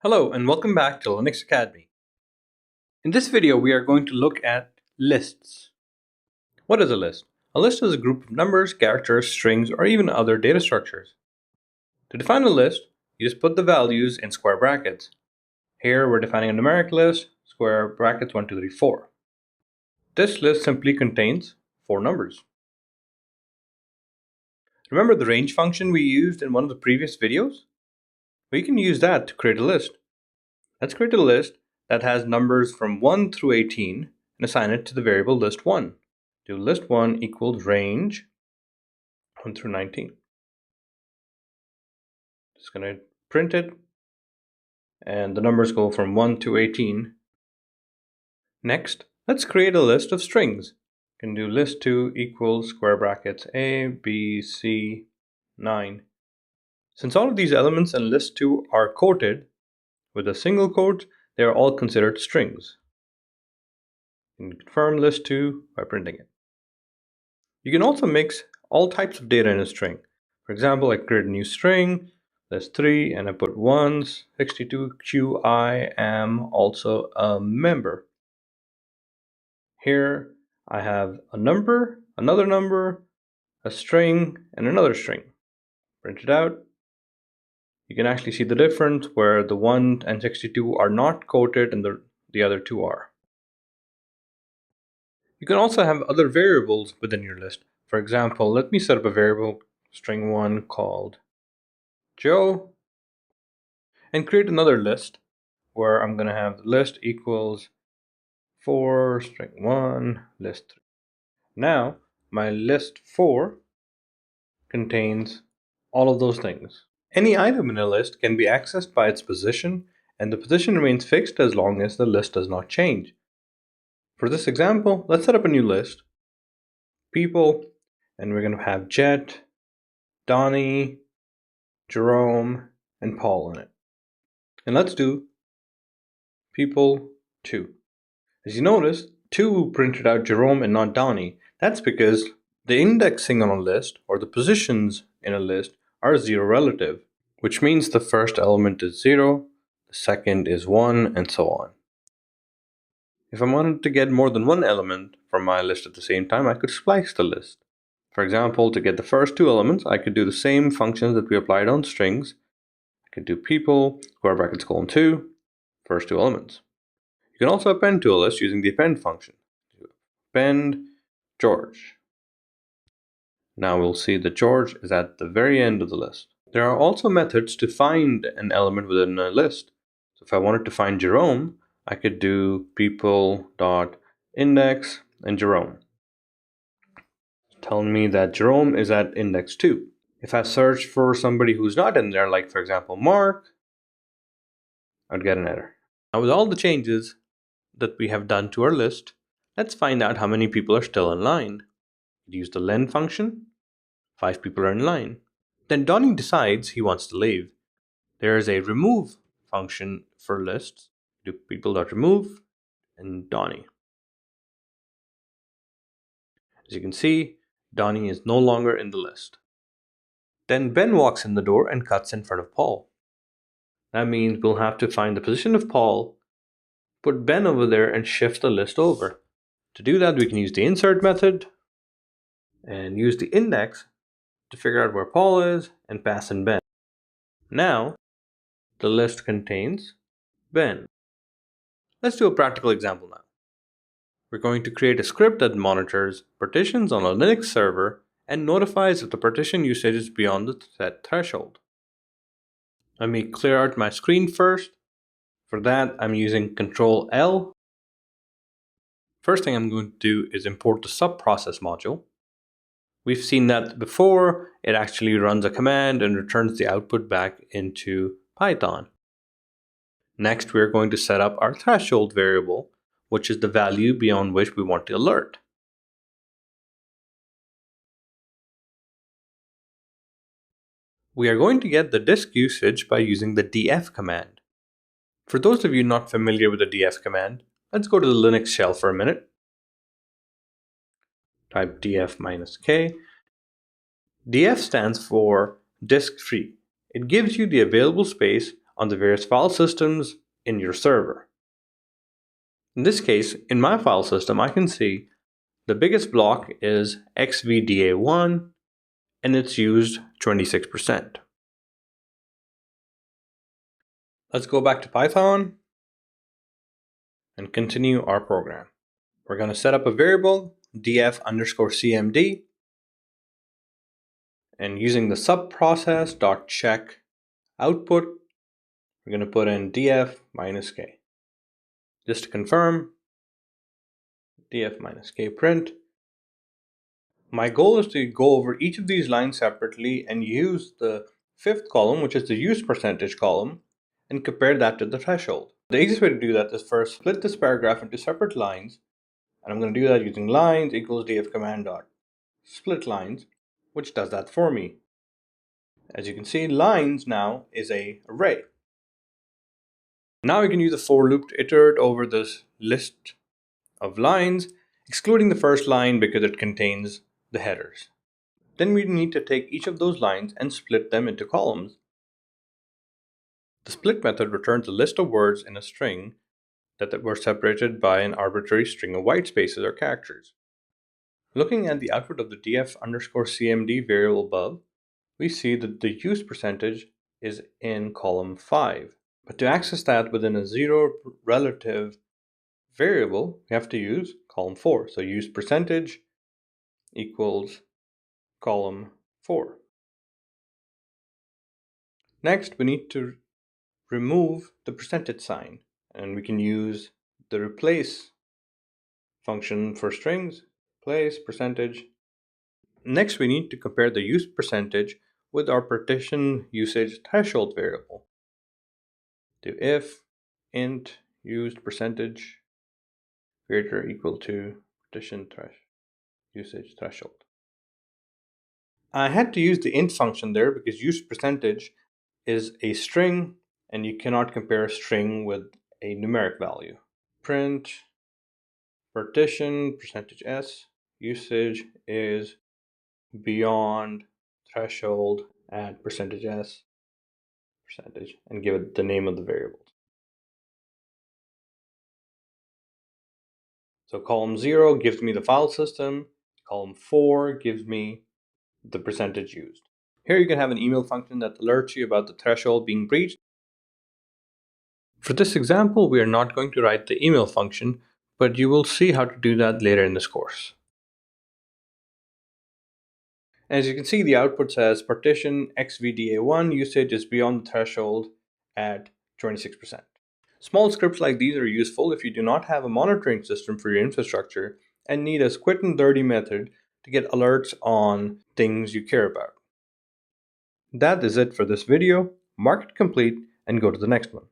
Hello and welcome back to Linux Academy. In this video we are going to look at lists. What is a list? A list is a group of numbers, characters, strings, or even other data structures. To define a list, you just put the values in square brackets. Here we're defining a numeric list, square brackets 1, 2, 3, 4. This list simply contains 4 numbers. Remember the range function we used in one of the previous videos? We can use that to create a list. Let's create a list that has numbers from 1 through 18 and assign it to the variable list1. Do list1 equals range 1 through 19. Just going to print it, and the numbers go from 1 to 18. Next, let's create a list of strings. You can do list2 equals square brackets a, b, c, 9. Since all of these elements in list2 are quoted with a single quote, they are all considered strings. You can confirm list2 by printing it. You can also mix all types of data in a string. For example, I create a new string, list3, and I put ones, 62q, I am also a member. Here I have a number, another number, a string, and another string. Print it out. You can actually see the difference where the 1 and 62 are not quoted and the other two are. You can also have other variables within your list. For example, let me set up a variable string1 called Joe and create another list where I'm going to have list equals 4 string1 list 3. Now my list 4 contains all of those things. Any item in a list can be accessed by its position, and the position remains fixed as long as the list does not change. For this example, let's set up a new list, people, and we're going to have Jet, Donnie, Jerome, and Paul in it. And let's do people 2. As you notice, 2 printed out Jerome and not Donnie. That's because the indexing on a list, or the positions in a list, are 0 relative, which means the first element is 0, the second is 1, and so on. If I wanted to get more than one element from my list at the same time, I could splice the list. For example, to get the first 2 elements, I could do the same functions that we applied on strings. I could do people, square brackets colon 2, first 2 elements. You can also append to a list using the append function. Append George. Now we'll see that George is at the very end of the list. There are also methods to find an element within a list. So if I wanted to find Jerome, I could do people.index and Jerome, telling me that Jerome is at index 2. If I search for somebody who's not in there, like for example Mark, I'd get an error. Now with all the changes that we have done to our list, let's find out how many people are still in line. Use the len function. 5 people are in line. Then Donnie decides he wants to leave. There is a remove function for lists. Do people.remove and Donnie. As you can see, Donnie is no longer in the list. Then Ben walks in the door and cuts in front of Paul. That means we'll have to find the position of Paul, put Ben over there, and shift the list over. To do that, we can use the insert method and use the index to figure out where Paul is and pass in Ben. Now, the list contains Ben. Let's do a practical example now. We're going to create a script that monitors partitions on a Linux server and notifies if the partition usage is beyond the set threshold. Let me clear out my screen first. For that, I'm using Ctrl L. First thing I'm going to do is import the subprocess module. We've seen that before. It actually runs a command and returns the output back into Python. Next, we're going to set up our threshold variable, which is the value beyond which we want to alert. We are going to get the disk usage by using the df command. For those of you not familiar with the df command, let's go to the Linux shell for a minute. Type df-k. df stands for disk free. It gives you the available space on the various file systems in your server. In this case, in my file system, I can see the biggest block is xvda1 and it's used 26%. Let's go back to Python and continue our program. We're going to set up a variable df_cmd, and using the subprocess.check output, we're going to put in df-k. Just to confirm, df-k print. My goal is to go over each of these lines separately and use the fifth column, which is the use percentage column, and compare that to the threshold. The easiest way to do that is first split this paragraph into separate lines, and I'm going to do that using lines equals df command dot split lines, which does that for me. As you can see, lines now is an array. Now we can use a for loop to iterate over this list of lines, excluding the first line because it contains the headers. Then we need to take each of those lines and split them into columns. The split method returns a list of words in a string that were separated by an arbitrary string of white spaces or characters. Looking at the output of the df_cmd variable above, we see that the use percentage is in column 5. But to access that within a zero relative variable, we have to use column 4. So use percentage equals column 4. Next, we need to remove the percentage sign, and we can use the replace function for strings, replace percentage. Next, we need to compare the use percentage with our partition usage threshold variable. Do if int used percentage greater equal to partition usage threshold. I had to use the int function there because use percentage is a string and you cannot compare a string with a numeric value. Print partition percentage s usage is beyond threshold at percentage s percentage and give it the name of the variable. So column 0 gives me the file system, column 4 gives me the percentage used. Here you can have an email function that alerts you about the threshold being breached. For this example, we are not going to write the email function, but you will see how to do that later in this course. As you can see, the output says partition xvda1 usage is beyond the threshold at 26%. Small scripts like these are useful if you do not have a monitoring system for your infrastructure and need a quick and dirty method to get alerts on things you care about. That is it for this video. Mark it complete and go to the next one.